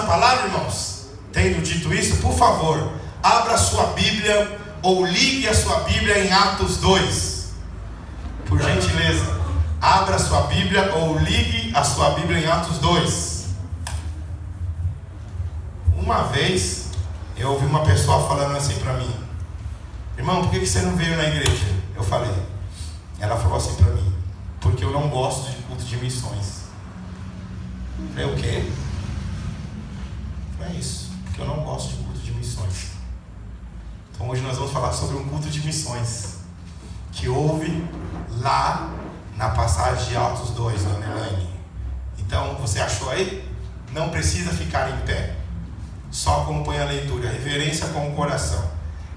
palavra, irmãos? Tendo dito isso, por favor, abra a sua Bíblia ou ligue a sua Bíblia em Atos 2. Por gentileza, abra a sua Bíblia ou ligue a sua Bíblia em Atos 2. Uma vez eu ouvi uma pessoa falando assim para mim: irmão, por que você não veio na igreja? Eu falei. Ela falou assim para mim: porque eu não gosto de culto de missões. Eu falei: o quê? É isso, porque eu não gosto de culto de missões. Então hoje nós vamos falar sobre um culto de missões que houve lá na passagem de Atos 2, dona Elaine. Então, você achou aí? Não precisa ficar em pé, só acompanha a leitura, reverência com o coração.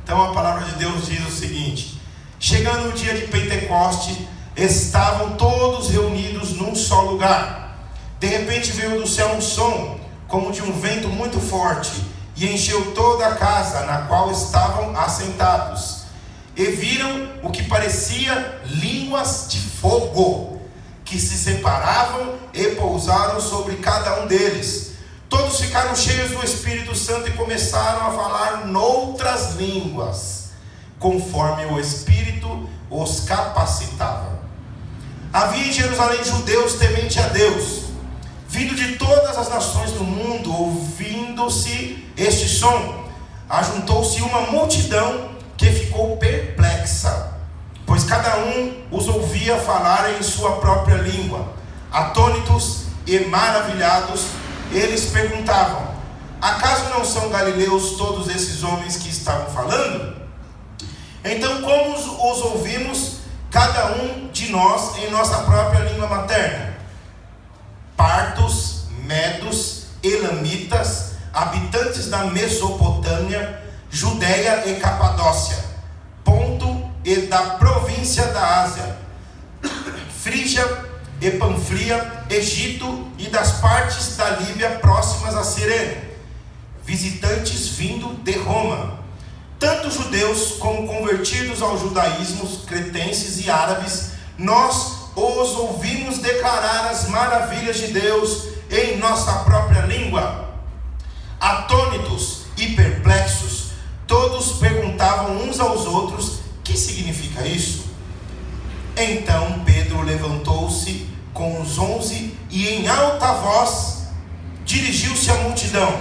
Então a palavra de Deus diz o seguinte: chegando o dia de Pentecoste, estavam todos reunidos num só lugar. De repente veio do céu um som, como de um vento muito forte, e encheu toda a casa na qual estavam assentados. E viram o que parecia línguas de fogo, que se separavam e pousaram sobre cada um deles. Todos ficaram cheios do Espírito Santo e começaram a falar noutras línguas, conforme o Espírito os capacitava. Havia em Jerusalém judeus temente a Deus, vindo de todas as nações do mundo. Ouvindo-se este som, ajuntou-se uma multidão que ficou perplexa, pois cada um os ouvia falar em sua própria língua. Atônitos e maravilhados, eles perguntavam: acaso não são galileus todos esses homens que estavam falando? Então, como os ouvimos, cada um de nós em nossa própria língua materna? Partos, medos, elamitas, habitantes da Mesopotâmia, Judeia e Capadócia, Ponto e da província da Ásia, Frígia e Panfilia, Egito e das partes da Líbia próximas a Cirene, visitantes vindo de Roma, tanto judeus como convertidos ao judaísmo, cretenses e árabes. Nós os ouvimos declarar as maravilhas de Deus em nossa própria língua. Atônitos e perplexos, todos perguntavam uns aos outros: que significa isso? Então Pedro levantou-se com os 11 e em alta voz dirigiu-se à multidão: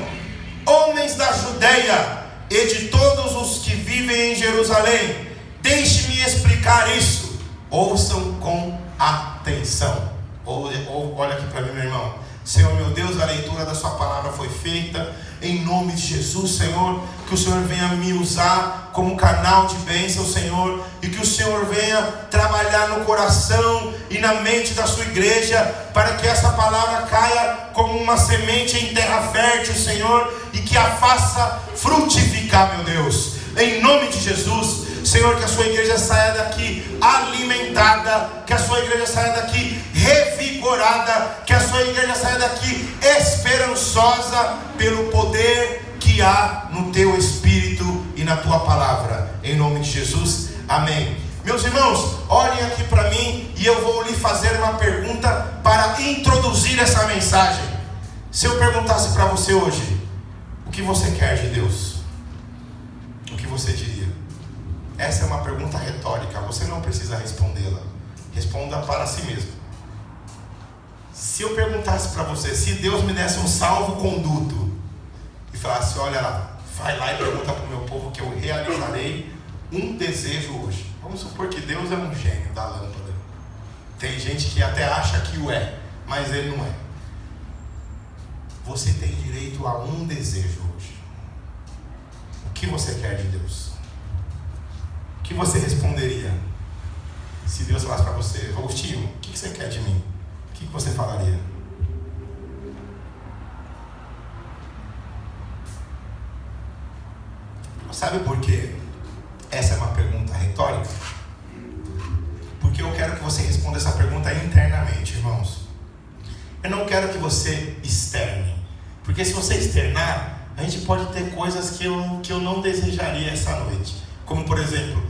homens da Judeia e de todos os que vivem em Jerusalém, deixe-me explicar isso. Ouçam com atenção. Olha aqui para mim, meu irmão. Senhor meu Deus, a leitura da sua palavra foi feita em nome de Jesus, Senhor. Que o Senhor venha me usar como canal de bênção, Senhor, e que o Senhor venha trabalhar no coração e na mente da sua igreja, para que essa palavra caia como uma semente em terra fértil, Senhor, e que a faça frutificar, meu Deus, em nome de Jesus. Senhor, que a sua igreja saia daqui alimentada, que a sua igreja saia daqui revigorada, que a sua igreja saia daqui esperançosa pelo poder que há no teu Espírito e na tua palavra, em nome de Jesus, amém. Meus irmãos, olhem aqui para mim e eu vou lhe fazer uma pergunta para introduzir essa mensagem. Se eu perguntasse para você hoje: o que você quer de Deus? O que você diria? Essa é uma pergunta retórica, você não precisa respondê-la. Responda para si mesmo. Se eu perguntasse para você, se Deus me desse um salvo-conduto e falasse: olha lá, vai lá e pergunta para o meu povo que eu realizarei um desejo hoje. Vamos supor que Deus é um gênio da lâmpada. Tem gente que até acha que o é, mas ele não é. Você tem direito a um desejo hoje. O que você quer de Deus? O que você responderia se Deus falasse para você: Agostinho, o que você quer de mim? O que você falaria? Sabe por quê? Essa é uma pergunta retórica. Porque eu quero que você responda essa pergunta internamente, irmãos. Eu não quero que você externe, porque se você externar, a gente pode ter coisas que eu não desejaria essa noite. Como por exemplo: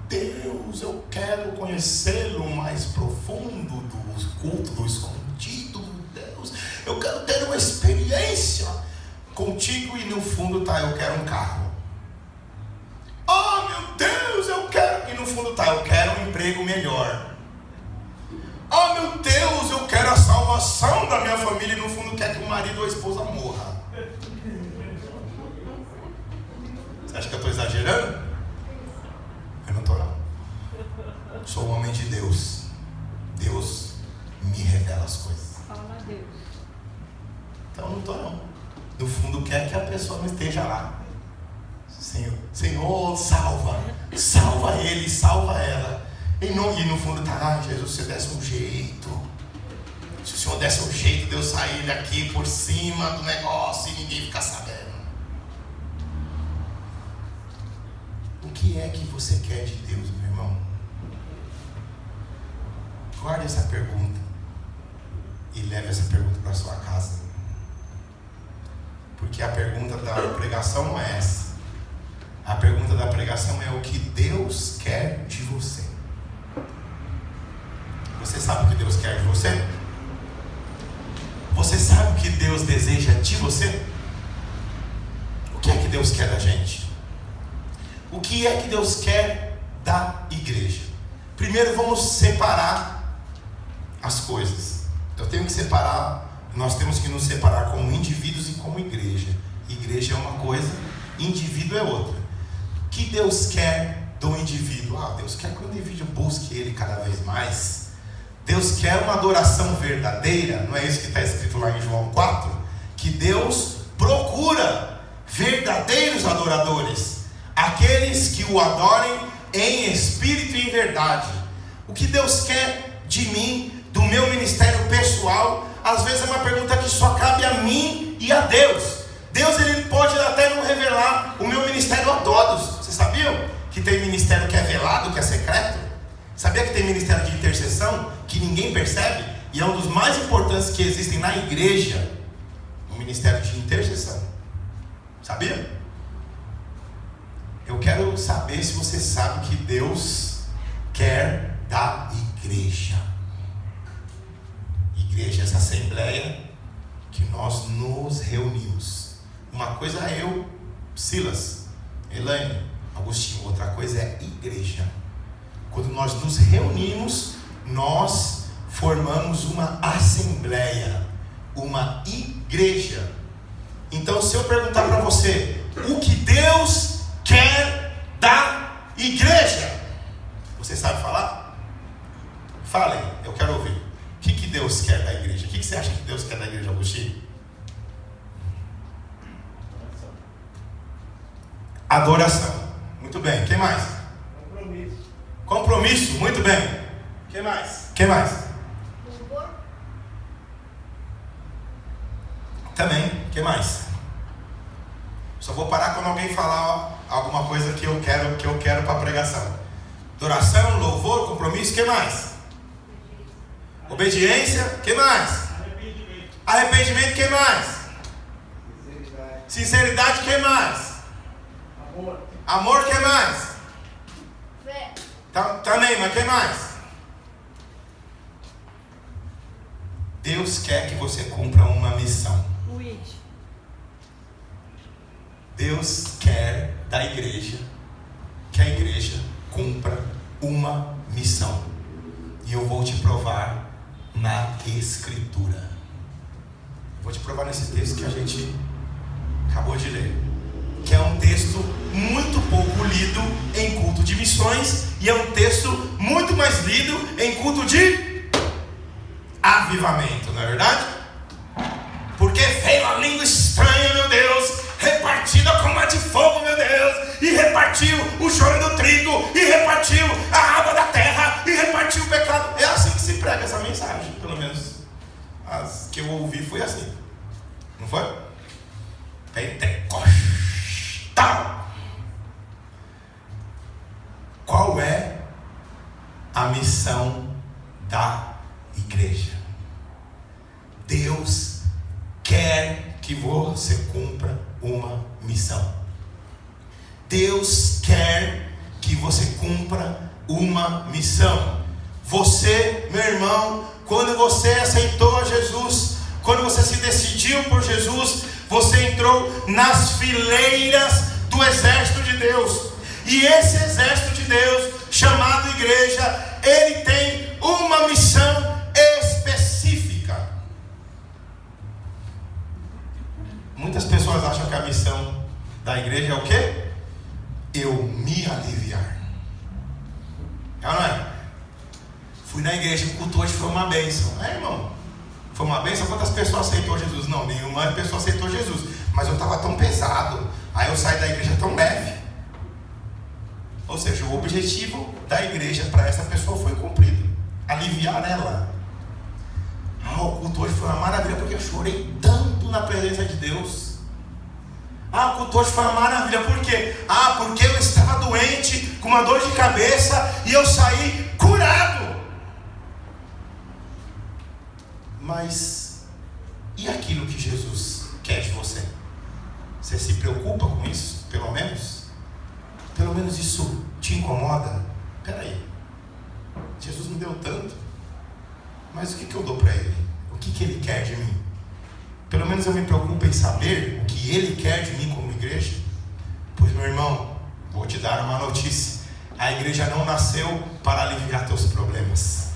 Deus, eu quero conhecê-lo mais profundo, do culto, do escondido, Deus, eu quero ter uma experiência tá, eu quero um carro. Oh meu Deus, eu quero. E no fundo tá, eu quero um emprego melhor. Oh meu Deus, eu quero a salvação da minha família. E no fundo quer que o marido ou a esposa morra. Você acha que eu estou exagerando? Eu não estou não. Sou um homem de Deus. Deus me revela as coisas. Fala a Deus. Então não estou não. No fundo quer que a pessoa não esteja lá. Senhor, salva ele, salva ela. E no fundo tá, Jesus, se desse um jeito. Se o Senhor desse um jeito de eu sair daqui por cima do negócio e ninguém ficar sabendo. O que é que você quer de Deus, meu irmão? Guarde essa pergunta e leve essa pergunta para sua casa. Porque a pergunta da pregação não é essa. A pergunta da pregação é o que Deus quer de você. Você sabe o que Deus quer de você? Você sabe o que Deus deseja de você? O que é que Deus quer da gente? O que é que Deus quer da igreja? Primeiro vamos separar as coisas. Eu tenho que separar, nós temos que nos separar como indivíduos e como igreja. Igreja é uma coisa, indivíduo é outra. O que Deus quer do indivíduo? Deus quer que o indivíduo busque Ele cada vez mais. Deus quer uma adoração verdadeira. Não é isso que está escrito lá em João 4? Que Deus procura verdadeiros adoradores, aqueles que o adorem em espírito e em verdade. O que Deus quer de mim, do meu ministério pessoal, às vezes é uma pergunta que só cabe a mim e a Deus. Deus, ele pode até não revelar o meu ministério a todos. Vocês sabiam que tem ministério que é velado, que é secreto? Sabia que tem ministério de intercessão que ninguém percebe? E é um dos mais importantes que existem na igreja, o ministério de intercessão. Sabia? Eu quero saber se você sabe o que Deus quer da igreja. Igreja é essa assembleia que nós nos reunimos. Uma coisa é eu, Silas, Elaine, Agostinho. Outra coisa é igreja. Quando nós nos reunimos, nós formamos uma assembleia, uma igreja. Então, se eu perguntar para você, o que Deus quer da igreja, você sabe falar? Falem, eu quero ouvir. O que Deus quer da igreja? O que você acha que Deus quer da igreja, Agostinho? Adoração. Muito bem. Quem mais? Compromisso. Muito bem. Quem mais? Louvor. Também. Quem mais? Só vou parar quando alguém falar alguma coisa que eu quero para a pregação. Adoração, louvor, compromisso. Quem mais? Obediência. Quem mais? Arrependimento. Quem mais? Sinceridade. Quem mais? Amor. Quem mais? Fé. Também, mas quem mais? Deus quer que você cumpra uma missão. Deus quer da igreja que a igreja cumpra uma missão. E eu vou te provar na Escritura. Vou te provar nesse texto que a gente acabou de ler, que é um texto muito pouco lido em culto de missões, e é um texto muito mais lido em culto de avivamento, não é verdade? Porque veio a língua estranha, meu Deus, repartida como a de fogo, meu Deus, e repartiu o choro do trigo, e repartiu a água da terra, e repartiu o pecado. É assim que se prega essa mensagem, pelo menos as que eu ouvi foi assim, não foi? Pentecostal. Qual é a missão da igreja? Deus quer que você cumpra uma missão. Deus quer que você cumpra uma missão. Você, meu irmão, quando você aceitou a Jesus, quando você se decidiu por Jesus, você entrou nas fileiras do exército de Deus. E esse exército de Deus, chamado igreja, ele tem uma missão específica. Muitas pessoas acham que a missão da igreja é o quê? Eu me aliviar. É ou não é? Fui na igreja, o culto hoje foi uma bênção. Irmão, foi uma bênção? Quantas pessoas aceitou Jesus? Não, nenhuma pessoa aceitou Jesus. Mas eu estava tão pesado. Aí eu saí da igreja tão leve. Ou seja, o objetivo da igreja para essa pessoa foi cumprido. Aliviar ela. O culto hoje foi uma maravilha, porque eu chorei tanto na presença de Deus. O culto hoje foi uma maravilha, por quê? Porque eu estava doente, com uma dor de cabeça, e eu saí curado. Mas, e aquilo que Jesus quer de você? Você se preocupa com isso, pelo menos? Pelo menos isso te incomoda? Peraí, Jesus me deu tanto, mas o que eu dou para Ele? O que Ele quer de mim? Pelo menos eu me preocupo em saber o que Ele quer de mim como igreja. Pois, meu irmão, vou te dar uma notícia: a igreja não nasceu para aliviar teus problemas.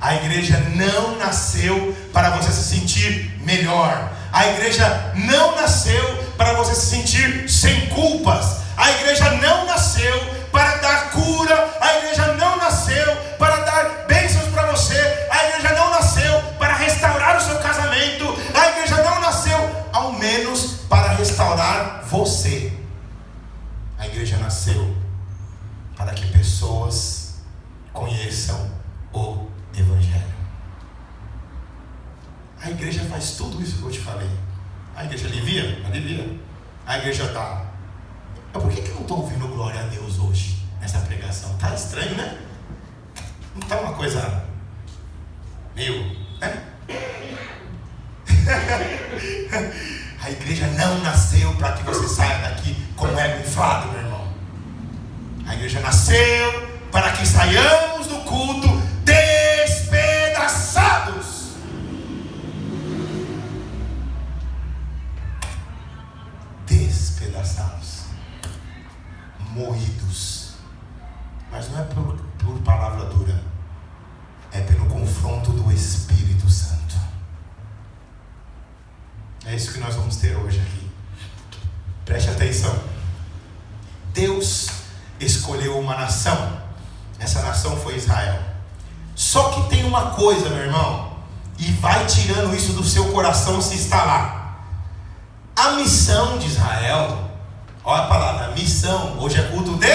A igreja não nasceu para você se sentir melhor. A igreja não nasceu para você se sentir sem culpas. A igreja não nasceu para dar cura. A igreja não nasceu para dar bênçãos para você. A igreja não nasceu para restaurar o seu casamento. A igreja não nasceu, ao menos, para restaurar você. A igreja nasceu para que pessoas conheçam o Evangelho. A igreja faz tudo isso que eu te falei. A igreja alivia? Alivia. A igreja dá. Por que eu não estou ouvindo glória a Deus hoje, nessa pregação? Tá estranho, né? Não está uma coisa meio, né? A igreja não nasceu para que você saia daqui com o ego inflado, meu irmão. A igreja nasceu para que saiamos do culto despedaçados. Despedaçados, moídos. Mas não é por palavra dura, é pelo confronto do Espírito Santo. É isso que nós vamos ter hoje aqui. Preste atenção. Deus escolheu uma nação. Essa nação foi Israel. Só que tem uma coisa, meu irmão, e vai tirando isso do seu coração se instalar. A missão de Israel, olha a palavra, missão. Hoje é culto de?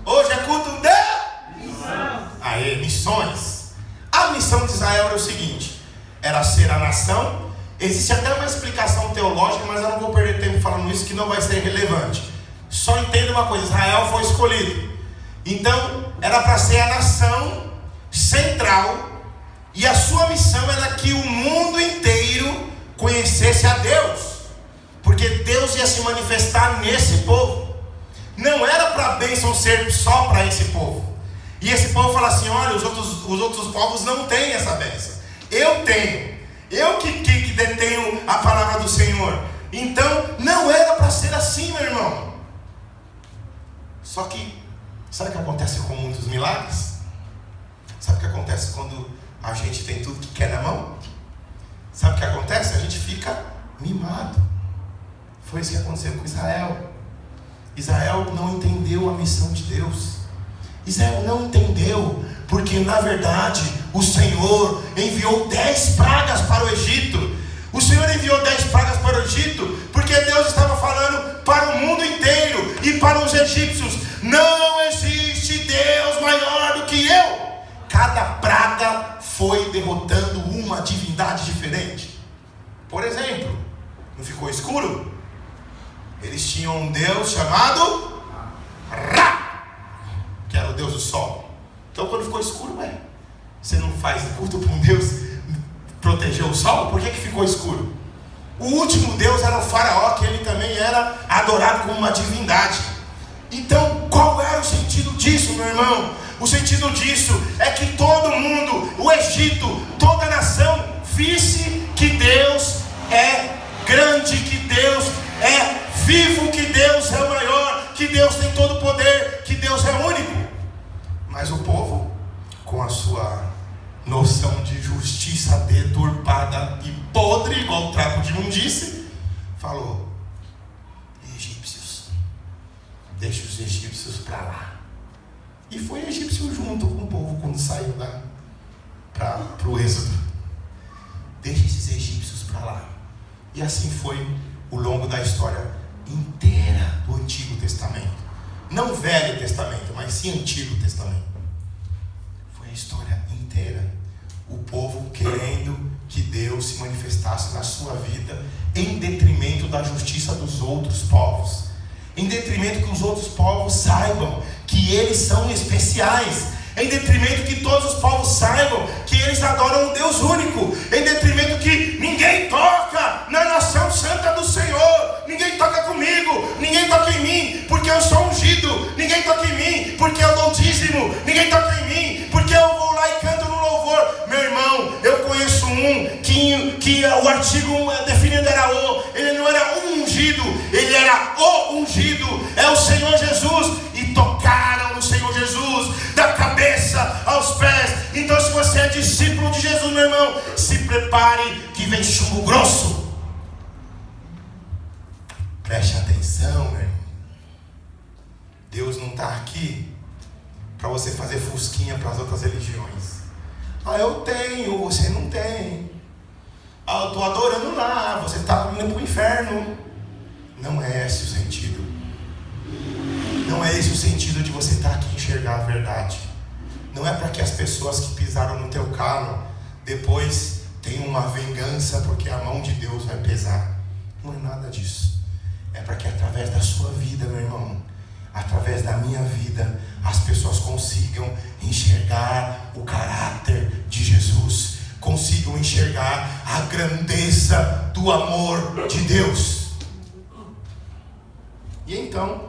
Hoje é culto de? Missão. Aê, missões. A missão de Israel era o seguinte: era ser a nação. Existe até uma explicação teológica, mas eu não vou perder tempo falando isso, que não vai ser relevante. Só entenda uma coisa: Israel foi escolhido. Então, era para ser a nação central, e a sua missão era que o mundo inteiro conhecesse a Deus, porque Deus ia se manifestar nesse povo. Não era para a bênção ser só para esse povo. E esse povo fala assim: olha, os outros povos não têm essa bênção. Eu tenho. Eu que detenho a palavra do Senhor. Então, não era para ser assim, meu irmão. Só que, sabe o que acontece com muitos milagres? Sabe o que acontece quando a gente tem tudo que quer na mão? Sabe o que acontece? A gente fica mimado. Foi isso que aconteceu com Israel. Israel não entendeu a missão de Deus. Israel não entendeu, porque na verdade o Senhor enviou 10 pragas para o Egito. O Senhor enviou 10 pragas para o Egito porque Deus estava falando para o mundo inteiro e para os egípcios: não existe Deus maior do que eu. Cada praga foi derrotando uma divindade diferente. Por exemplo, não ficou escuro? Eles tinham um Deus chamado Ra, que era o Deus do sol. Então quando ficou escuro, você não faz culto para um Deus proteger o sol? Por que ficou escuro? O último Deus era o faraó, que ele também era adorado como uma divindade. Então qual era o sentido disso, meu irmão? O sentido disso é que todo mundo, o Egito, toda a nação, visse que Deus é grande, disse? Falou: egípcios, deixa os egípcios para lá. E foi egípcio junto com o povo quando saiu lá para o êxodo. Deixa esses egípcios para lá. E assim foi o longo da história inteira do Antigo Testamento. Não Velho Testamento, mas sim Antigo Testamento. Foi a história inteira. O povo querendo que Deus se manifestasse na sua vida, em detrimento da justiça dos outros povos, em detrimento que os outros povos saibam que eles são especiais, em detrimento que todos os povos saibam que eles adoram um Deus único, em detrimento que ninguém toca na nação santa do Senhor, ninguém toca comigo, ninguém toca em mim, porque eu sou ungido, ninguém toca em mim, porque eu dou dízimo, ninguém toca em mim, porque eu vou lá e canto no louvor. Meu irmão, eu conheço um que o artigo definido era o, ele não era um ungido, ele era o ungido, é o Senhor Jesus, e tocaram no Senhor Jesus, da cabeça aos pés. Então, se você é discípulo de Jesus, meu irmão, se prepare que vem chumbo grosso. Preste atenção, meu irmão. Deus não está aqui para você fazer fusquinha para as outras religiões. Eu tenho, você não tem. Eu estou adorando lá, você está indo para o inferno. Não é esse o sentido. Não é esse o sentido de você estar aqui e enxergar a verdade. Não é para que as pessoas que pisaram no teu calo depois tenham uma vingança porque a mão de Deus vai pesar. Não é nada disso. É para que através da sua vida, meu irmão, através da minha vida, as pessoas consigam enxergar o caráter de Jesus, consigam enxergar a grandeza do amor de Deus. E então,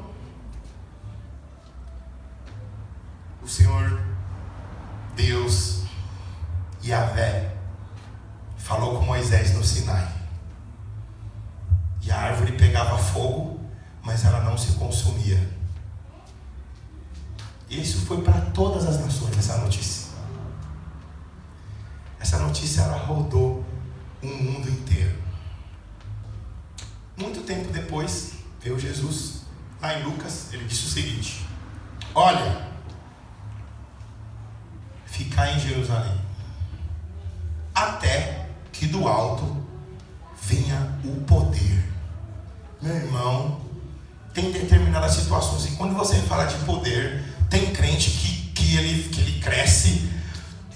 o Senhor Deus, Yahvé, falou com Moisés no Sinai. E a árvore pegava fogo, mas ela não se consumia. Isso foi para todas as nações, essa notícia. Essa notícia, ela rodou o mundo inteiro. Muito tempo depois, veio Jesus, lá em Lucas, ele disse o seguinte: olha, ficar em Jerusalém, até que do alto venha o poder. Meu irmão, tem determinadas situações, e quando você fala de poder, tem crente que ele cresce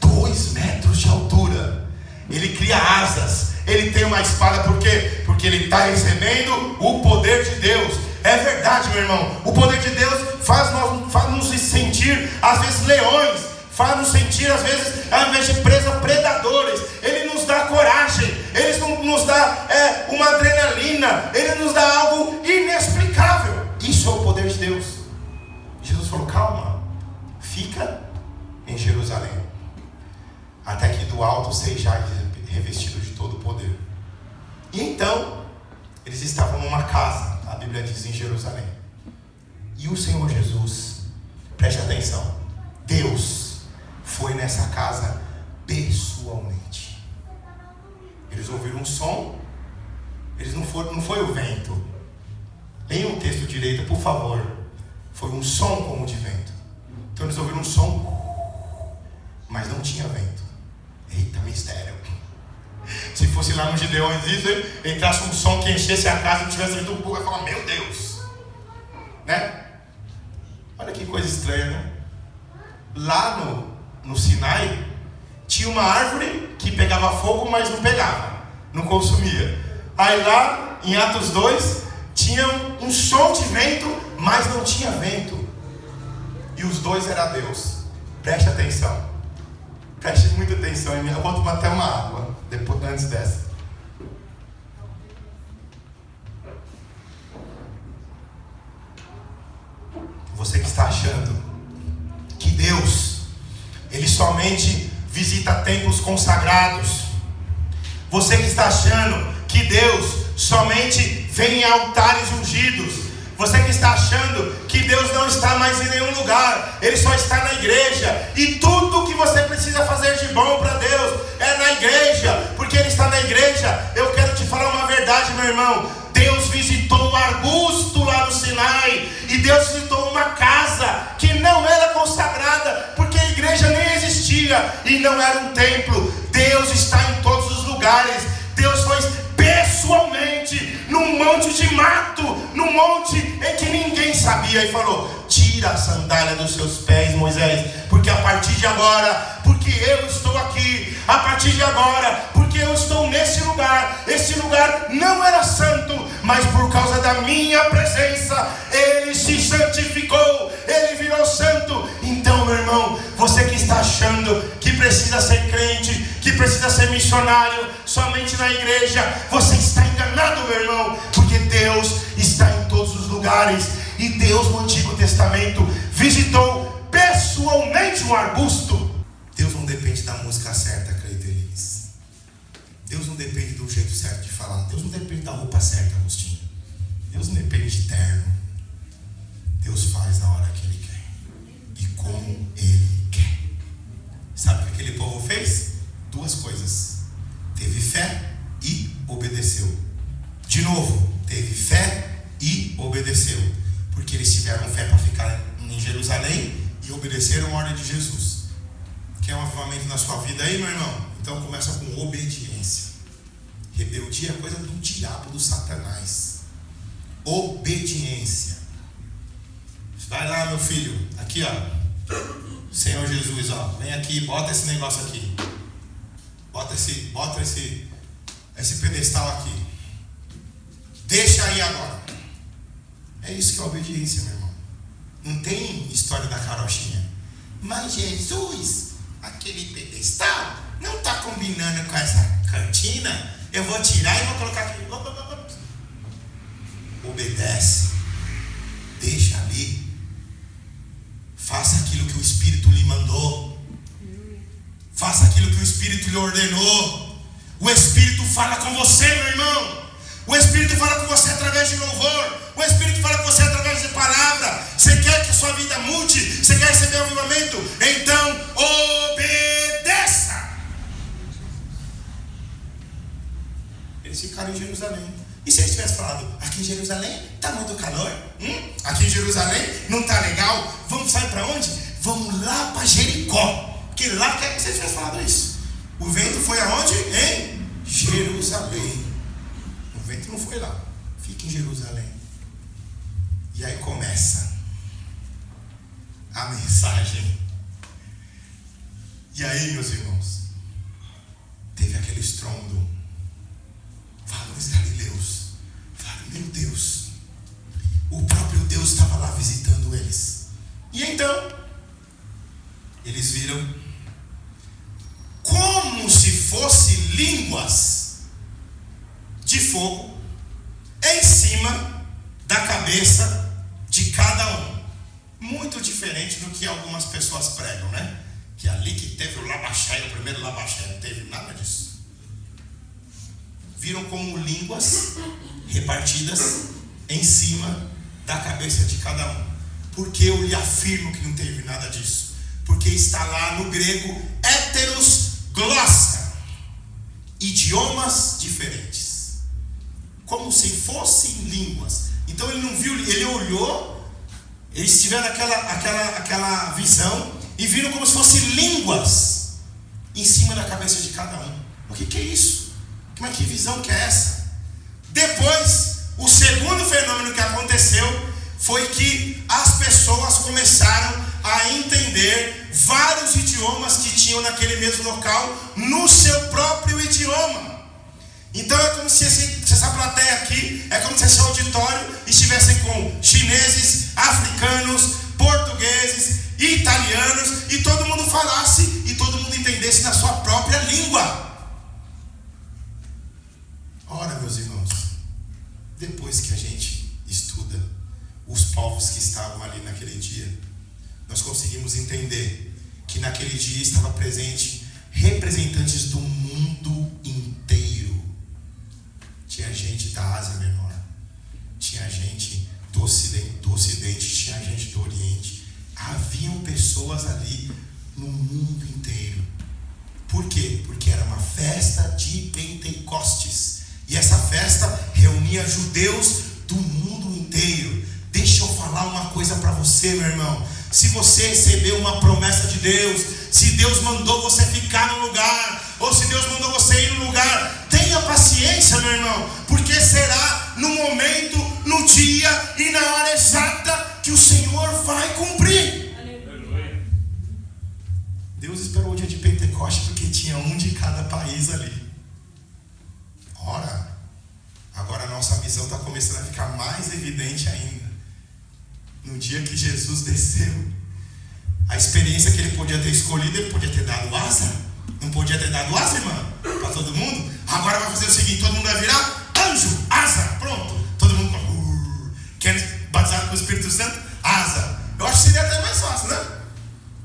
2 metros de altura, ele cria asas, ele tem uma espada, por quê? Porque ele está recebendo o poder de Deus. É verdade, meu irmão, o poder de Deus faz nos sentir, às vezes, leões, faz nos sentir, às vezes, ao invés de presa, predadores. Ele nos dá coragem, ele nos dá uma adrenalina, ele nos dá algo inexplicável. Isso é o poder de Deus. Jesus falou: calma, fica em Jerusalém, até que do alto sejais revestido de todo o poder. E então, eles estavam numa casa, a Bíblia diz, em Jerusalém. E o Senhor Jesus, preste atenção, Deus foi nessa casa pessoalmente. Eles ouviram um som, não foi o vento. Leiam o texto direito, por favor. Foi um som como de vento. Então eles ouviram um som, mas não tinha vento. Eita, mistério. Se fosse lá no Gideões isso, entrasse um som que enchesse a casa e tivesse vindo um pouco, eu ia falar: meu Deus, né? Olha que coisa estranha, né? Lá no Sinai tinha uma árvore que pegava fogo, mas não pegava, não consumia. Aí lá em Atos 2 tinha um som de vento, mas não tinha vento. E os dois era Deus. Preste atenção, preste muita atenção em mim. Eu vou tomar até uma água depois, antes dessa. Você que está achando que Deus, Ele somente visita templos consagrados, você que está achando que Deus somente vem em altares ungidos, você que está achando que Deus não está mais em nenhum lugar, Ele só está na igreja, e tudo que você precisa fazer de bom para Deus é na igreja, porque Ele está na igreja. Eu quero te falar uma verdade. verdade, meu irmão, Deus visitou o arbusto lá no Sinai, e Deus visitou uma casa que não era consagrada, porque a igreja nem existia, e não era um templo. Deus está em todos os lugares. Deus foi pessoalmente num monte de mato, num monte em que ninguém sabia, e falou: tira a sandália dos seus pés, Moisés, porque a partir de agora, porque eu estou aqui, a partir de agora, porque eu estou nesse lugar. Esse lugar não era santo, mas por causa da minha presença, ele se santificou, ele virou santo. Então, meu irmão, você que está achando que precisa ser crente, que precisa ser missionário somente na igreja, você está enganado, meu irmão, porque Deus está em todos os lugares. E Deus no Antigo Testamento visitou pessoalmente um arbusto. Deus não depende da música certa, Cleito Elias. Deus não depende do jeito certo de falar. Deus não depende da roupa certa, Agostinho. Deus não depende de terno. Deus faz na hora que Ele quer e como Ele quer. Sabe o que aquele povo fez? Duas coisas: teve fé e obedeceu. De novo, teve fé e obedeceu, porque eles tiveram fé para ficar em Jerusalém e obedeceram a ordem de Jesus. Quer um avivamento na sua vida aí, meu irmão? Então começa com obediência. Rebeldia é coisa do diabo, do Satanás. Obediência. Vai lá, meu filho, aqui ó, Senhor Jesus, ó, vem aqui, bota esse negócio aqui, bota esse pedestal aqui, deixa aí agora. É isso que é obediência, meu irmão. Não tem história da carochinha. Mas Jesus, aquele pedestal não está combinando com essa cantina, eu vou tirar e vou colocar aqui. Obedece, deixa ali, faça aquilo que o Espírito lhe mandou, faça aquilo que o Espírito lhe ordenou. O Espírito fala com você, meu irmão. O Espírito fala com você através de louvor. O Espírito fala com você através de palavra. Você quer que a sua vida mude? Você quer receber o avivamento? Então obedeça. Eles ficaram em Jerusalém. E se eles tivessem falado: aqui em Jerusalém está muito calor, aqui em Jerusalém não está legal, vamos sair para onde? Vamos lá para Jericó, porque lá quer que vocês tivessem falado isso. O vento foi aonde? Em Jerusalém. O vento não foi lá, fica em Jerusalém. E aí começa a mensagem. E aí, meus irmãos, teve aquele estrondo. Falaram os galileus, falaram: meu Deus, o próprio Deus estava lá visitando eles. E então eles viram como se fosse línguas de fogo em cima da cabeça de cada um. Muito diferente do que algumas pessoas pregam, né? Que ali que teve o Labaxé, o primeiro Labaxé, não teve nada disso. Viram como línguas repartidas em cima da cabeça de cada um. Porque eu lhe afirmo que não teve nada disso. Porque está lá no grego heteros glossa, idiomas diferentes, como se fossem línguas. Então ele não viu, ele olhou, eles tiveram aquela visão e viram como se fossem línguas em cima da cabeça de cada um. O que é isso? Mas que visão que é essa? Depois, o segundo fenômeno que aconteceu foi que as pessoas começaram a entender vários idiomas que tinham naquele mesmo local, no seu próprio idioma. Então é como se essa plateia aqui, é como se esse auditório estivessem com chineses, africanos, portugueses, italianos, e todo mundo falasse e todo mundo entendesse na sua própria língua. Ora, meus irmãos, depois que a gente estuda os povos que estavam ali naquele dia, nós conseguimos entender que naquele dia estava presente representantes do mundo inteiro. Tinha gente da Ásia Menor, tinha gente do Ocidente, tinha gente do Oriente. Haviam pessoas ali no mundo inteiro. Por quê? Porque era uma festa de Pentecostes. E essa festa tinha judeus do mundo inteiro. Deixa eu falar uma coisa para você, meu irmão. Se você recebeu uma promessa de Deus, se Deus mandou você ficar no lugar, ou se Deus mandou você ir no lugar, tenha paciência, meu irmão, porque será no momento, no dia e na hora exata que o Senhor vai cumprir. Aleluia. Deus esperou o dia de Pentecoste porque tinha um de cada país ali. Ora, agora a nossa missão está começando a ficar mais evidente ainda. No dia que Jesus desceu, a experiência que ele podia ter escolhido, ele podia ter dado asa. Não podia ter dado asa, irmã, para todo mundo. Agora vai fazer o seguinte: todo mundo vai virar anjo, asa, pronto. Todo mundo quer batizar com o Espírito Santo, asa. Eu acho que seria até mais fácil, né?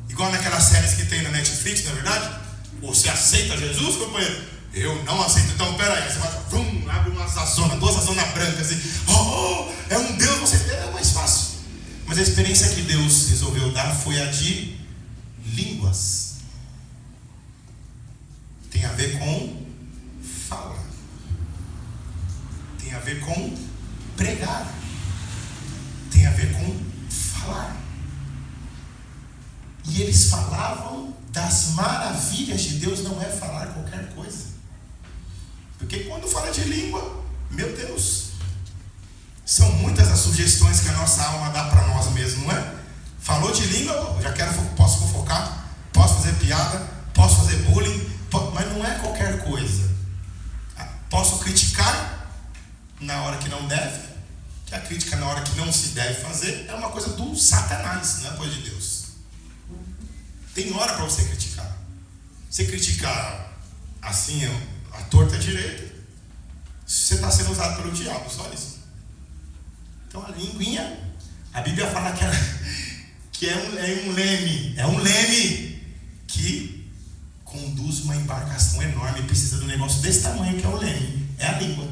Igual naquelas séries que tem na Netflix, na verdade. Você aceita Jesus, companheiro? Eu não aceito. Então, peraí, você vai, abre uma sazona, 2 sazonas brancas e é um Deus, você é mais fácil. Mas a experiência que Deus resolveu dar foi a de línguas. Tem a ver com falar. Tem a ver com pregar. Tem a ver com falar. E eles falavam das maravilhas de Deus. Não é falar qualquer coisa. Porque quando fala de língua, meu Deus, são muitas as sugestões que a nossa alma dá para nós mesmos, não é? Falou de língua, já quero, posso fofocar, posso fazer piada, posso fazer bullying, mas não é qualquer coisa. Posso criticar na hora que não deve, que a crítica na hora que não se deve fazer é uma coisa do Satanás, não é coisa de Deus. Tem hora para você criticar. Você criticar assim, a torta direita, você está sendo usado pelo diabo, só isso. Então a linguinha, a Bíblia fala que é um leme que conduz uma embarcação enorme. Precisa de um negócio desse tamanho que é o leme, é a língua.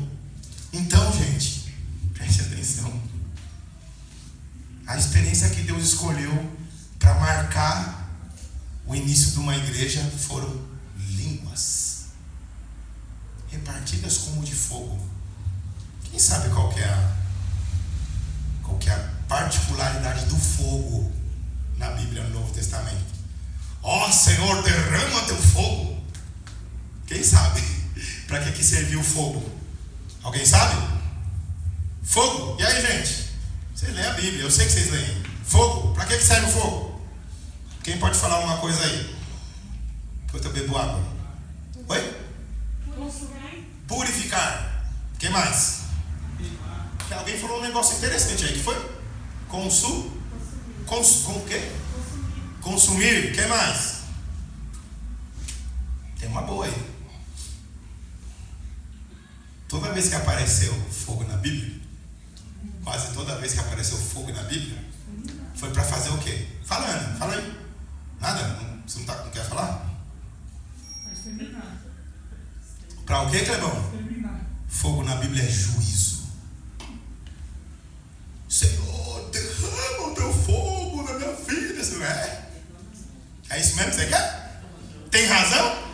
Então, gente, preste atenção. A experiência que Deus escolheu para marcar o início de uma igreja foram línguas repartidas como de fogo. Quem sabe qual que é a particularidade do fogo na Bíblia no Novo Testamento? Ó Senhor, derrama teu fogo. Quem sabe? Para que serviu o fogo? Alguém sabe? Fogo. E aí, gente? Vocês leem a Bíblia, eu sei que vocês leem. Fogo. Para que serve o fogo? Quem pode falar uma coisa aí? Enquanto eu bebo água. Oi? Purificar. Quem mais? Alguém falou um negócio interessante aí, que foi? Com o quê? Consumir. Quem mais? Tem uma boa aí. Toda vez que apareceu fogo na Bíblia, quase toda vez que apareceu fogo na Bíblia, foi para fazer o quê? Fala, Ana, fala aí. Nada? Você não quer falar? Para o quê, Clebão? Fogo na Bíblia é juízo. Senhor, derrama o teu fogo na minha vida. Você não é? É isso mesmo que você quer? Tem razão?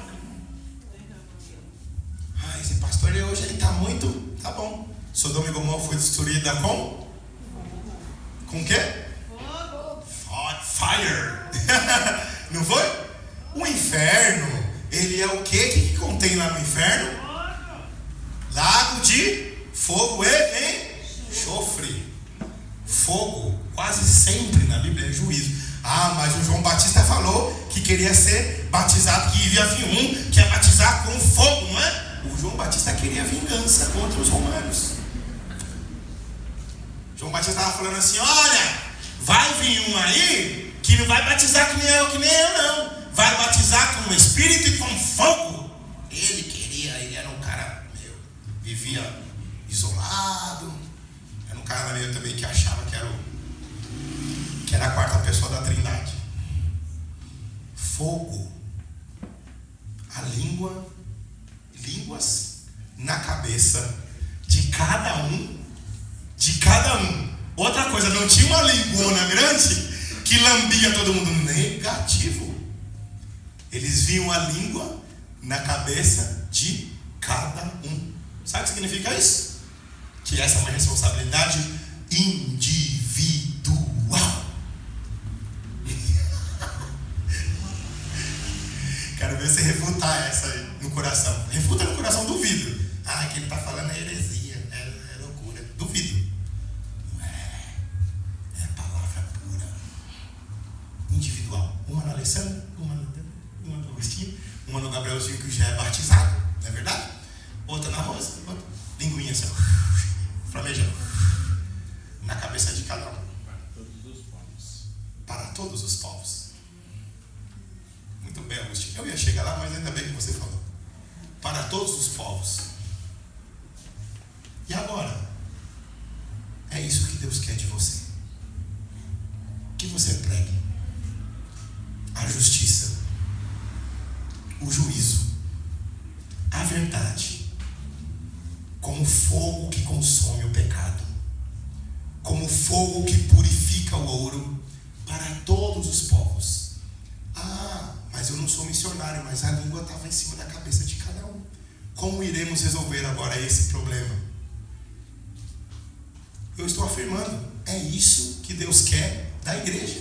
Esse pastor hoje ele está muito. Tá bom. Sodoma e Gomorra foi destruída com o quê? Fire. Não foi? O inferno, ele é o quê? O que contém lá no inferno? Lago de fogo e enxofre. Fogo, quase sempre na Bíblia é juízo. Mas o João Batista falou que queria ser batizado, que iria vir um que ia batizar com fogo, não é? O João Batista queria vingança contra os romanos. João Batista estava falando assim: olha, vai vir um aí que não vai batizar que nem eu não. Vai batizar com o Espírito e com fogo. Ele era um cara, vivia isolado. Era um cara meio também que achava que era a quarta pessoa da Trindade. Fogo. A línguas na cabeça de cada um. Outra coisa, não tinha uma linguona grande que lambia todo mundo. Negativo. Eles viam a língua na cabeça de cada um. Sabe o que significa isso? que essa é uma responsabilidade individual. Quero ver você refutar essa aí no coração. Refuta no coração, duvido. Ah, que ele está falando é heresia, é loucura. Duvido. Não é. É a palavra pura. Individual. Uma na Alessandra, uma no Agostinho, uma no Gabrielzinho que já é batizado, não é verdade? Outra na Rosa, outra. Linguinha assim, flamejando. Na cabeça de cada um. Para todos os povos. Para todos os povos. Muito bem, Agostinho. Eu ia chegar lá, mas ainda bem que você falou. Para todos os povos. E agora? É isso que Deus quer de você. Que você pregue a justiça, o juízo, a verdade, como fogo que consome o pecado, como fogo que purifica o ouro para todos os povos. Ah, mas eu não sou missionário, mas a língua estava em cima da cabeça de cada um. Como iremos resolver agora esse problema? Eu estou afirmando, é isso que Deus quer da igreja.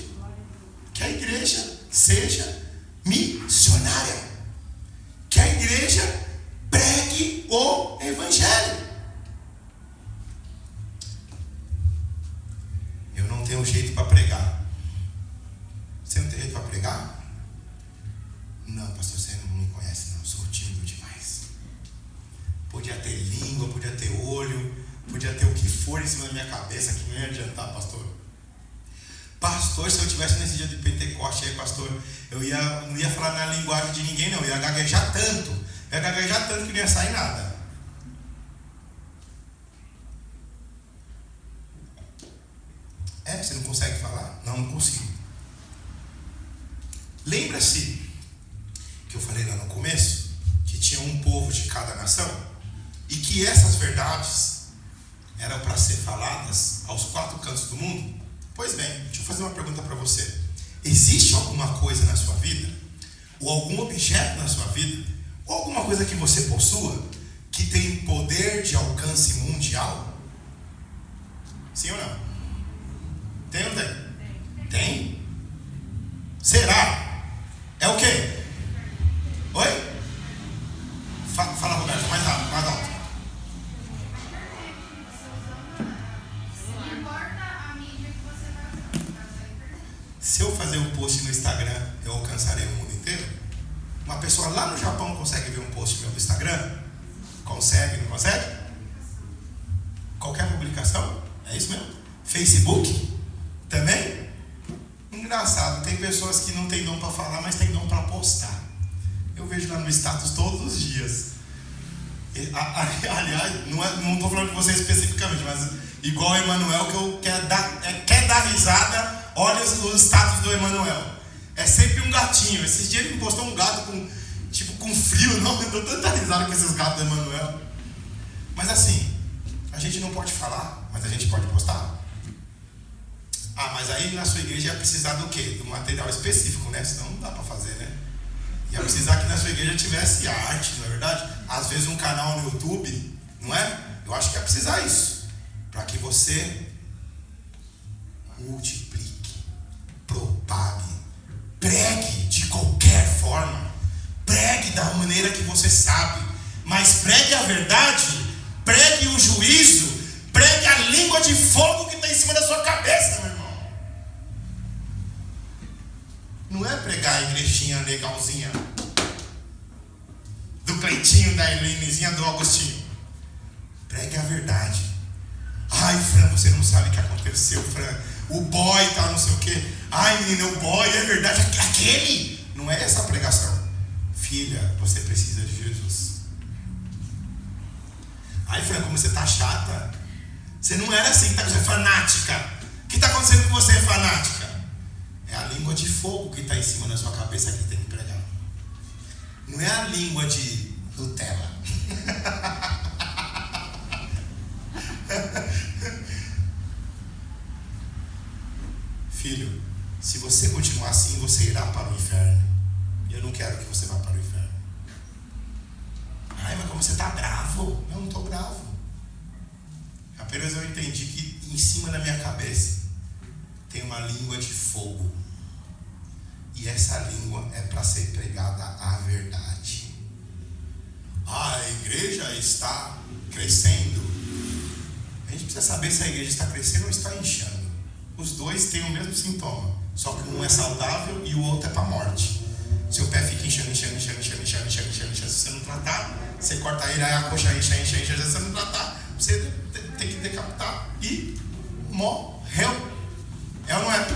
Que a igreja seja missionária. Que a igreja pregue o evangelho. Eu não tenho jeito para pregar. Você não tem jeito para pregar? Não, pastor, você não me conhece, não. Eu sou tímido demais. Podia ter língua, podia ter olho, podia ter o que for em cima da minha cabeça, que não ia adiantar, pastor. Pastor, se eu estivesse nesse dia de Pentecoste aí, pastor, não ia falar na linguagem de ninguém, não. Eu ia gaguejar tanto. Eu ia gaguejar tanto que não ia sair nada. Você não consegue falar? Não, não consigo. Lembra-se que eu falei lá no começo que tinha um povo de cada nação e que essas verdades eram para ser faladas aos 4 cantos do mundo? Pois bem, deixa eu fazer uma pergunta para você. Existe alguma coisa na sua vida, ou algum objeto na sua vida, ou alguma coisa que você possua, que tem poder de alcance mundial? Sim ou não? Tem ou não tem? Tem? Será? É o quê? Oi? Fala, Roberto, mais rápido, mais alto. Se eu fazer um post no Instagram, eu alcançarei o mundo inteiro? Uma pessoa lá no Japão consegue ver um post meu no Instagram? Consegue, não consegue? Qualquer publicação? É isso mesmo? Facebook? Também? Engraçado, tem pessoas que não tem dom para falar, mas tem dom para postar. Eu vejo lá no status todos os dias. Aliás, não estou falando de você especificamente, mas igual o Emanuel, que eu quer dar risada. Olha os status do Emanuel. É sempre um gatinho. Esses dias ele me postou um gato com frio. Não, eu dou tanta risada com esses gatos do Emanuel. Mas assim, a gente não pode falar, mas a gente pode postar. Ah, mas aí na sua igreja ia precisar do quê? Do material específico, né? Senão não dá para fazer, né? Ia precisar que na sua igreja tivesse arte, não é verdade? Às vezes um canal no YouTube, não é? Eu acho que ia precisar isso. Para que você multiplique, propague, pregue de qualquer forma, pregue da maneira que você sabe, mas pregue a verdade, pregue o juízo, pregue a língua de fogo que está em cima da sua cabeça, meu irmão. Não é pregar a igrejinha legalzinha do Cleitinho, da Elinezinha, do Agostinho. Pregue a verdade. Ai, Fran, você não sabe o que aconteceu, Fran. O boy tá não sei o quê. Ai, menina, o boy é verdade. Aquele. Não é essa a pregação. Filha, você precisa de Jesus. Ai, Fran, como você tá chata. Você não era assim, você é fanática. O que está acontecendo com você, fanática? É a língua de fogo que está em cima da sua cabeça que tem que pregar. Não é a língua de Nutella. Filho, se você continuar assim, você irá para o inferno. E eu não quero que você vá para o inferno. Ai, mas como você está bravo? Eu não estou bravo. Hebreus eu entendi que em cima da minha cabeça tem uma língua de fogo. E essa língua é para ser pregada a verdade. A igreja está crescendo. A gente precisa saber se a igreja está crescendo ou está inchando. Os dois têm o mesmo sintoma, só que um é saudável e o outro é para a morte. Seu pé fica inchando. Se você não tratar, você corta ele, aí a coxa incha. Se você não tratar, você tem que decapitar e morreu. É ou não é?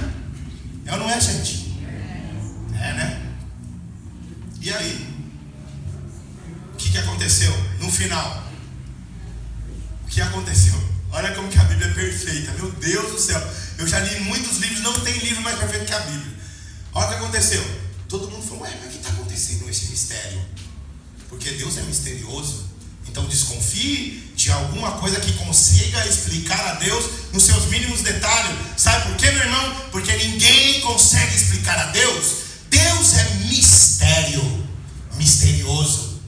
É ou não é, gente? É, né? E aí? O que aconteceu no final? O que aconteceu? Olha como que a Bíblia é perfeita. Meu Deus do céu. Eu já li muitos livros, não tem livro mais perfeito que a Bíblia. Olha o que aconteceu. Todo mundo falou, mas o que está acontecendo esse mistério? Porque Deus é misterioso. Então desconfie de alguma coisa que consiga explicar a Deus nos seus mínimos detalhes. Sabe por quê, meu irmão? Porque ninguém consegue explicar a Deus. Deus é mistério. Misterioso.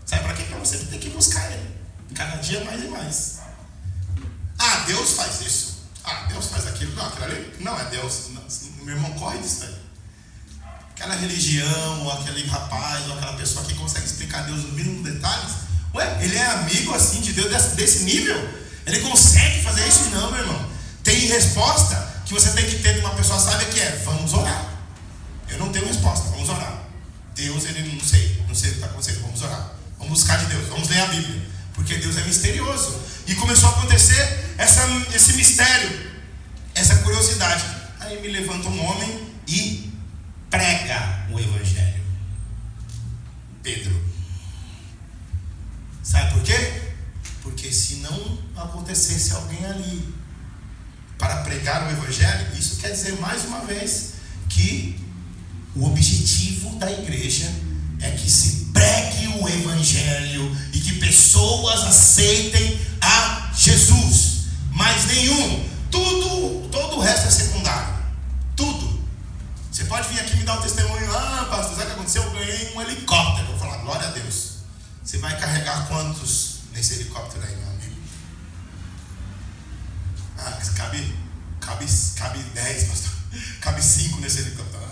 Sabe para quê? Para você ter que buscar Ele. Cada dia mais e mais. Ah, Deus faz isso. Ah, Deus faz aquilo. Não, aquilo ali não é Deus. Não, meu irmão, corre disso aí. Aquela religião, ou aquele rapaz, ou aquela pessoa que consegue explicar Deus nos mínimos detalhes. Ué, ele é amigo assim de Deus desse nível? Ele consegue fazer isso? Não, meu irmão. Tem resposta que você tem que ter de uma pessoa sábia que é, vamos orar. Eu não tenho resposta, vamos orar. Deus, ele não sei o que está acontecendo, vamos orar. Vamos buscar de Deus, vamos ler a Bíblia. Porque Deus é misterioso. E começou a acontecer esse mistério, essa curiosidade. Aí me levanta um homem e prega o Evangelho. Pedro. Sabe por quê? Porque se não acontecesse alguém ali para pregar o Evangelho, isso quer dizer mais uma vez que o objetivo da igreja é que se pregue o Evangelho e que pessoas aceitem a Jesus. Mais nenhum. Todo o resto é secundário. Tudo. Você pode vir aqui me dar um testemunho. Ah, pastor, sabe o que aconteceu? Eu ganhei um helicóptero. Eu vou falar, glória a Deus. Você vai carregar quantos nesse helicóptero aí, meu amigo? Ah, cabe 10, pastor. Cabe 5 nesse helicóptero.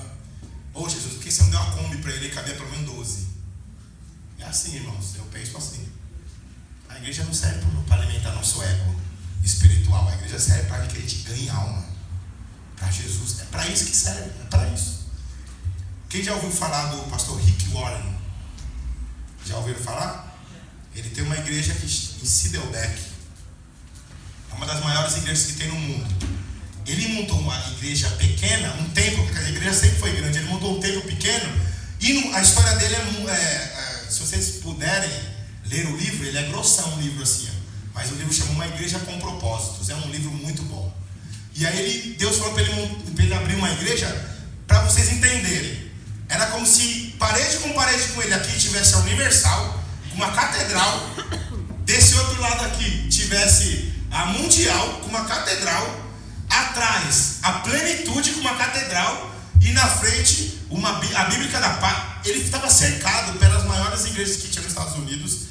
Ô Jesus, por que você não deu uma Kombi para ele e cabia pelo menos 12? É assim, irmãos, eu penso assim. A igreja não serve para alimentar nosso ego espiritual. A igreja serve para que a gente ganhe alma para Jesus. É para isso que serve, é para isso. Quem já ouviu falar do pastor Rick Warren? Já ouviram falar? Ele tem uma igreja aqui em Saddleback. É uma das maiores igrejas que tem no mundo. Ele montou uma igreja pequena, um templo, porque a igreja sempre foi grande. Ele montou um templo pequeno. E a história dele se vocês puderem ler o livro, ele é grossão, um livro assim. Mas o livro chama Uma Igreja com Propósitos. É um livro muito bom. E aí Deus falou para ele abrir uma igreja para vocês entenderem. Era como se parede com ele aqui tivesse a Universal, uma catedral. Desse outro lado aqui tivesse a Mundial, com uma catedral. Atrás, a Plenitude, com uma catedral. E na frente, a Bíblica da Paz. Ele estava cercado pelas maiores igrejas que tinha nos Estados Unidos.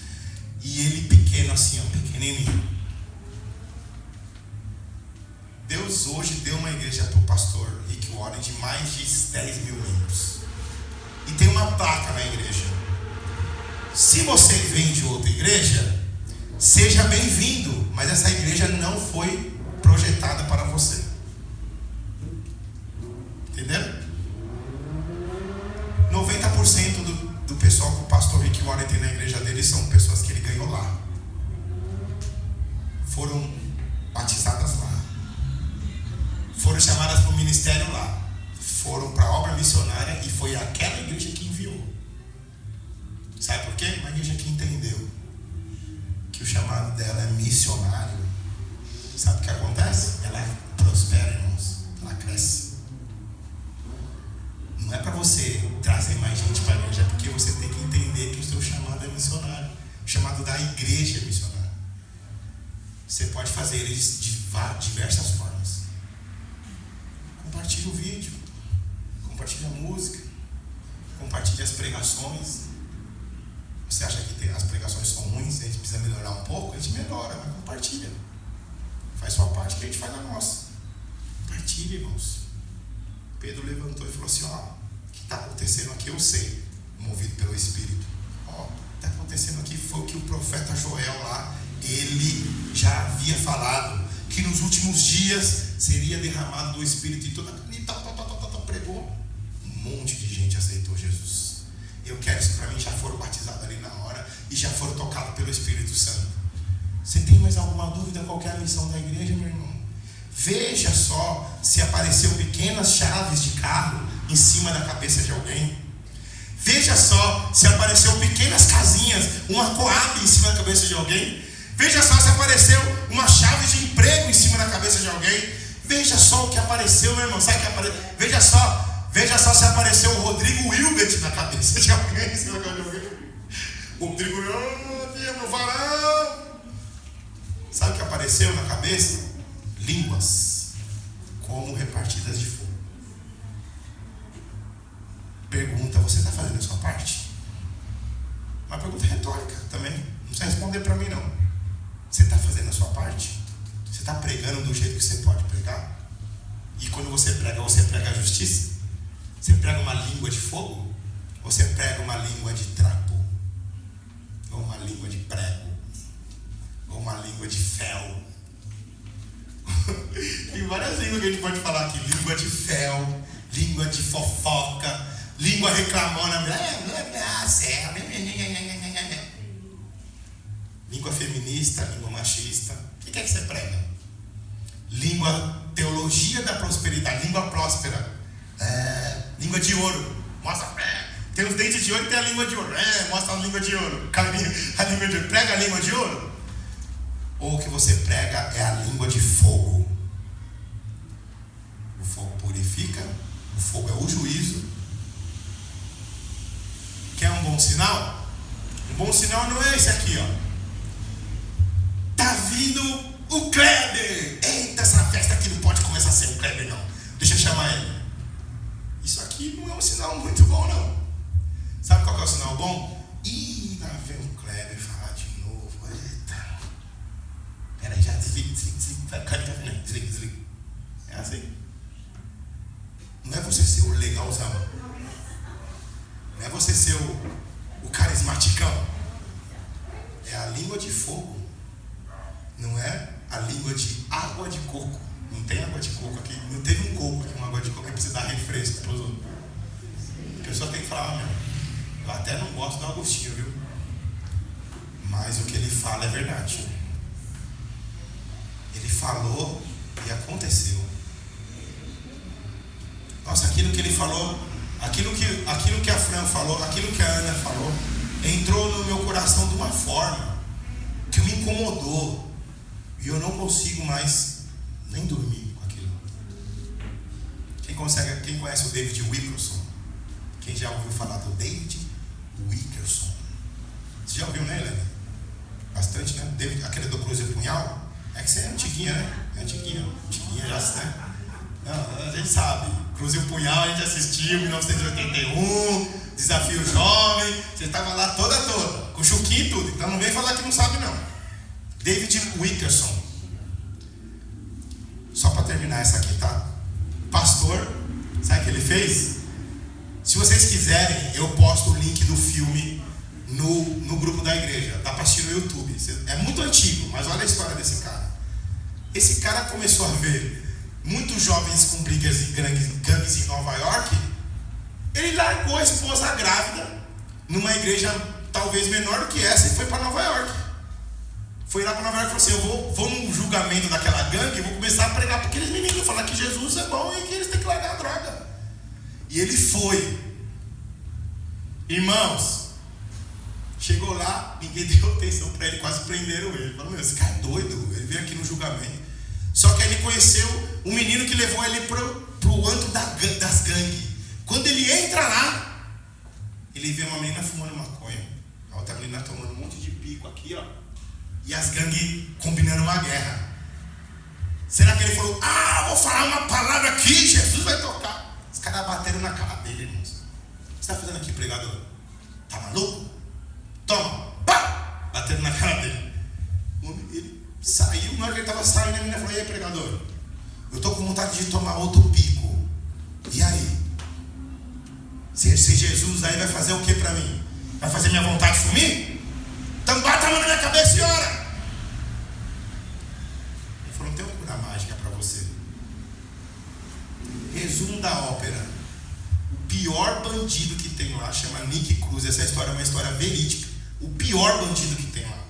E ele pequeno assim, ó, pequenininho. Deus hoje deu uma igreja para o pastor Rick Warren de mais de 10 mil membros. E tem uma placa na igreja. Se você vem de outra igreja, seja bem-vindo. Mas essa igreja não foi projetada para você. Entendeu? 90% do pessoal que o pastor Rick Warren tem na igreja dele são pessoas que ele ganhou lá. Foram batizadas lá. Foram chamadas para o ministério lá. Foram para a obra missionária e foi aquela igreja que enviou. Sabe por quê? Uma igreja que entendeu que o chamado dela é missionário. Sabe o que acontece? Ela prospera, irmãos. Ela cresce. Não é para você trazer mais gente para a igreja, porque você tem que entender que o seu chamado é missionário. O chamado da igreja é missionário. Você pode fazer ele de diversas formas. Compartilhe o vídeo. Compartilhe a música. Compartilhe as pregações. Você acha que as pregações são ruins, a gente precisa melhorar um pouco? A gente melhora, mas compartilha. a gente faz a nossa. Partilha, irmãos. Pedro levantou e falou assim: ó, o que está acontecendo aqui eu sei, movido pelo Espírito. Ó, o que está acontecendo aqui foi o que o profeta Joel lá, ele já havia falado, que nos últimos dias seria derramado do Espírito, e toda pregou. Um monte de gente aceitou Jesus. Eu quero isso para mim, já foram batizados ali na hora e já foram tocados pelo Espírito Santo. Você tem mais alguma dúvida qual que é a missão da igreja, meu irmão? Veja só se apareceu pequenas chaves de carro em cima da cabeça de alguém. Veja só se apareceu pequenas casinhas, uma Coab em cima da cabeça de alguém. Veja só se apareceu uma chave de emprego em cima da cabeça de alguém. Veja só o que apareceu, meu irmão. Sabe o que apareceu? Veja só se apareceu o Rodrigo Wilbert na cabeça de alguém. Em cima da cabeça de alguém. O Rodrigo, meu varão. Sabe o que apareceu na cabeça? Línguas como repartidas de fogo. Pergunta: você está fazendo a sua parte? Uma pergunta retórica também. Não precisa responder para mim, não. Você está fazendo a sua parte? Você está pregando do jeito que você pode pregar? E quando você prega a justiça? Você prega uma língua de fogo? Ou você prega uma língua de trapo? Ou uma língua de prego? Ou uma língua de fel? Tem várias línguas que a gente pode falar aqui. Língua de fel, língua de fofoca, língua reclamona, língua feminista, língua machista. O que é que você prega? Língua, teologia da prosperidade, língua próspera, língua de ouro. Mostra, tem os dentes de ouro e tem a língua de ouro. Mostra a língua de ouro. A língua de ouro. Prega a língua de ouro. Ou o que você prega é a língua de fogo. O fogo purifica, o fogo é o juízo. Quer um bom sinal? Um bom sinal não é esse aqui, ó. Tá vindo o Kleber. Eita, essa festa aqui não pode começar sem o Kleber, não. Deixa eu chamar ele. Isso aqui não é um sinal muito bom, não. Sabe qual que é o sinal bom? Ih, lá vem o Kleber falar de novo. Eita. Peraí, já desliga. Desliga. É assim. Não é você ser o legalzão. Não é você ser o carismaticão. É a língua de fogo. Não é a língua de água de coco. Não tem água de coco aqui. Não teve um coco aqui, uma água de coco que precisa dar refresco para os outros. A pessoa tem que falar: meu, eu até não gosto do Agostinho, viu? Mas o que ele fala é verdade. Ele falou e aconteceu. Nossa, aquilo que ele falou, aquilo que a Fran falou, aquilo que a Ana falou, entrou no meu coração de uma forma que me incomodou. E eu não consigo mais nem dormir com aquilo. Quem conhece o David Wilkerson? Quem já ouviu falar do David Wilkerson? Você já ouviu, né, Helena? Bastante, né? David, aquele do Cruz e Punhal? É que você é antiguinha, né? Antiguinha já, né? Não, a gente sabe. Cruz e o Punhal a gente assistiu em 1981, Desafio Jovem. Você estava lá toda, com o Chuquinho e tudo. Então não vem falar que não sabe, não. David Wilkerson. Só para terminar essa aqui, tá? Pastor, sabe o que ele fez? Se vocês quiserem, eu posto o link do filme no grupo da igreja. Dá para assistir no YouTube. É muito antigo, mas olha a história desse cara. Esse cara começou a ver muitos jovens com brigas e gangues em Nova York. Ele largou a esposa grávida numa igreja talvez menor do que essa e foi para Nova York. Foi lá para Nova York e falou assim: eu vou num julgamento daquela gangue e vou começar a pregar para aqueles meninos, falar que Jesus é bom e que eles têm que largar a droga. E ele foi. Irmãos, chegou lá, ninguém deu atenção para ele, quase prenderam ele. Falou: meu, esse cara é doido, ele veio aqui no julgamento. Só que ele conheceu um menino que levou ele pro antro das gangues. Quando ele entra lá, ele vê uma menina fumando maconha, a outra menina tomando um monte de pico aqui, ó, e as gangues combinando uma guerra. Será que ele falou: vou falar uma palavra aqui, Jesus vai tocar? Os caras bateram na cara dele, irmãos. O que você está fazendo aqui, pregador? Tá maluco? Toma! Pá! Bateram na cara dele. Saiu, na hora que ele estava saindo, a menina falou: e aí, pregador? Eu estou com vontade de tomar outro pico. E aí? Se Jesus aí vai fazer o que para mim? Vai fazer minha vontade sumir? Então bata a mão na minha cabeça e ora. Ele falou: não tem uma cura mágica para você. Resumo da ópera: o pior bandido que tem lá chama Nick Cruz. Essa história é uma história verídica. O pior bandido que tem lá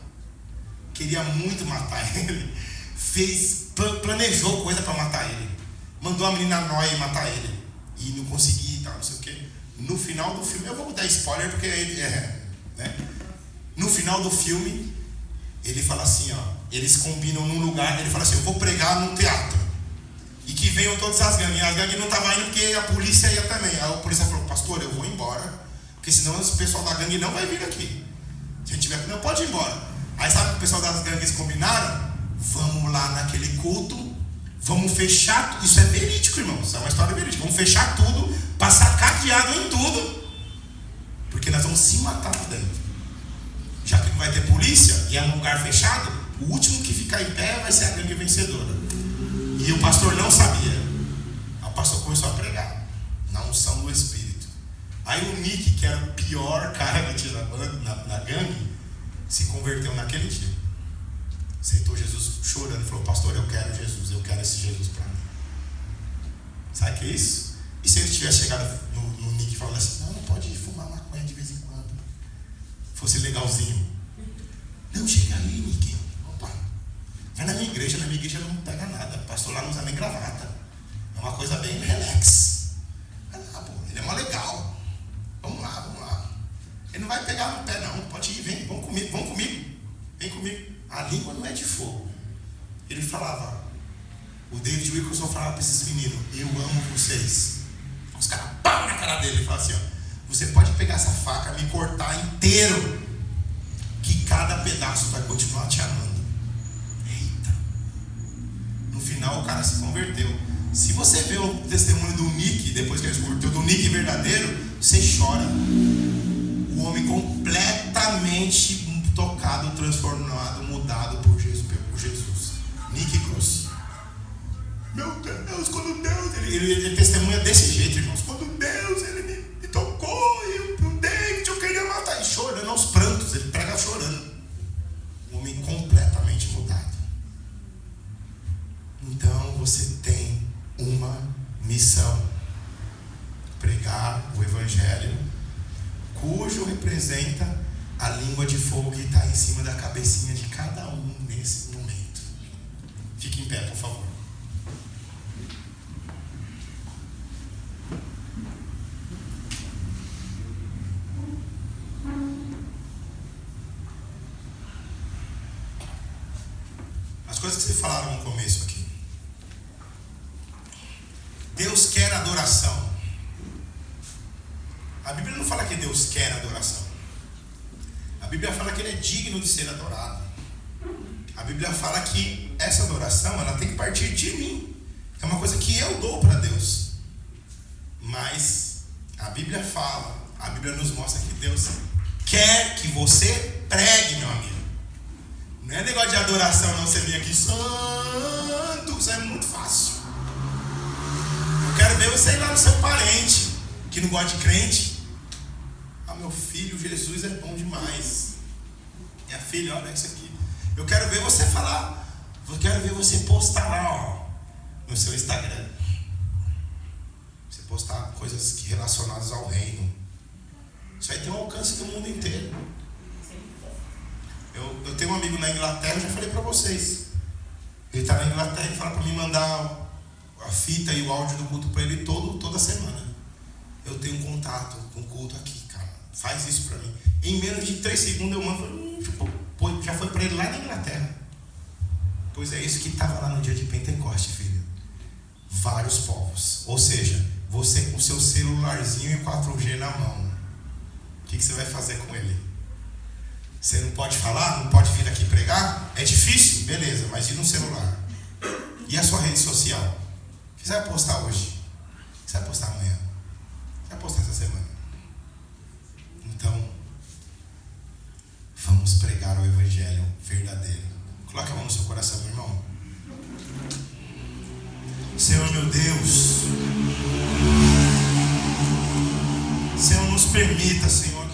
queria muito matar ele, planejou coisa para matar ele, mandou a menina nóia matar ele e não conseguia e tal, não sei o que. No final do filme, eu vou dar spoiler porque ele né? No final do filme ele fala assim, ó, eles combinam num lugar, ele fala assim: eu vou pregar num teatro e que venham todas as gangues. E as gangues não estavam indo porque a polícia ia também. Aí a polícia falou: pastor, eu vou embora, porque senão o pessoal da gangue não vai vir aqui. Se a gente tiver, não pode ir embora. Aí sabe o que o pessoal das gangues combinaram? Vamos lá naquele culto, vamos fechar. Isso é verídico, irmãos, isso é uma história verídica. Vamos fechar tudo, passar cadeado em tudo, porque nós vamos se matar lá dentro. Já que não vai ter polícia e é um lugar fechado, o último que ficar em pé vai ser a gangue vencedora. E o pastor não sabia. Aí o pastor começou a pregar na unção do Espírito. Aí o Nick, que era o pior cara que tinha na gangue, se converteu naquele dia. Aceitou Jesus chorando. Falou: pastor, eu quero Jesus, eu quero esse Jesus para mim. Sabe o que é isso? E se ele tivesse chegado no Nick e falado assim: não pode fumar maconha de vez em quando, fosse legalzinho. Não, chega aí, Nick. Opa, vai na minha igreja não pega nada. O pastor lá não usa nem gravata. É uma coisa bem relax. Pô, ele é mó legal. Vamos lá. Ele não vai pegar no pé, não. Pode ir, vem, vamos comigo. Vem comigo. A língua não é de fogo. Ele falava, o David Wilkerson falava para esses meninos: eu amo vocês. Os caras pau na cara dele. Ele falava assim: ó, você pode pegar essa faca, me cortar inteiro, que cada pedaço vai continuar te amando. Eita. No final o cara se converteu. Se você vê o testemunho do Nick, depois que ele se converteu, do Nick verdadeiro, você chora. O homem completamente tocado, transformado, mudado por Jesus. Nick Cruz. Meu Deus, quando Deus, ele testemunha desse jeito, irmãos. Quando Deus, ele me tocou, e o David, eu queria matar. E chorando aos prantos, ele prega chorando. Um homem completamente mudado. Então você tem uma missão: pregar o Evangelho, cujo representa a língua de fogo que está em cima da cabecinha de cada um nesse momento. Fique em pé, por favor. As coisas que vocês falaram no começo aqui. Deus quer adoração. A Bíblia não fala que Deus quer adoração. A Bíblia fala que Ele é digno de ser adorado. A Bíblia fala que essa adoração, ela tem que partir de mim. É uma coisa que eu dou para Deus. Mas a Bíblia fala, a Bíblia nos mostra que Deus quer que você pregue, meu amigo. Não é negócio de adoração, não. Você vem aqui, santo, isso é muito fácil. Eu quero ver você ir lá no seu parente que não gosta de crente. Ah, meu filho, Jesus é bom demais. Minha filha, olha isso aqui. Eu quero ver você falar. Eu quero ver você postar lá, ó, no seu Instagram. Você postar coisas relacionadas ao reino. Isso aí tem um alcance do mundo inteiro. Eu tenho um amigo na Inglaterra, eu já falei para vocês. Ele está na Inglaterra e fala para mim mandar a fita e o áudio do culto para ele toda semana. Eu tenho um contato com o culto aqui, cara. Faz isso para mim. Em menos de 3 segundos eu mando. Já foi para ele lá na Inglaterra. Pois é isso que estava lá no dia de Pentecoste, filho. Vários povos. Ou seja, você com seu celularzinho e 4G na mão. O que você vai fazer com ele? Você não pode falar? Não pode vir aqui pregar? É difícil? Beleza, mas e no celular? E a sua rede social? O que você vai postar hoje? O que você vai postar amanhã? O que você vai postar essa semana? Então, vamos pregar o Evangelho verdadeiro. Coloque a mão no seu coração, meu irmão. Senhor, meu Deus, Senhor, nos permita, Senhor,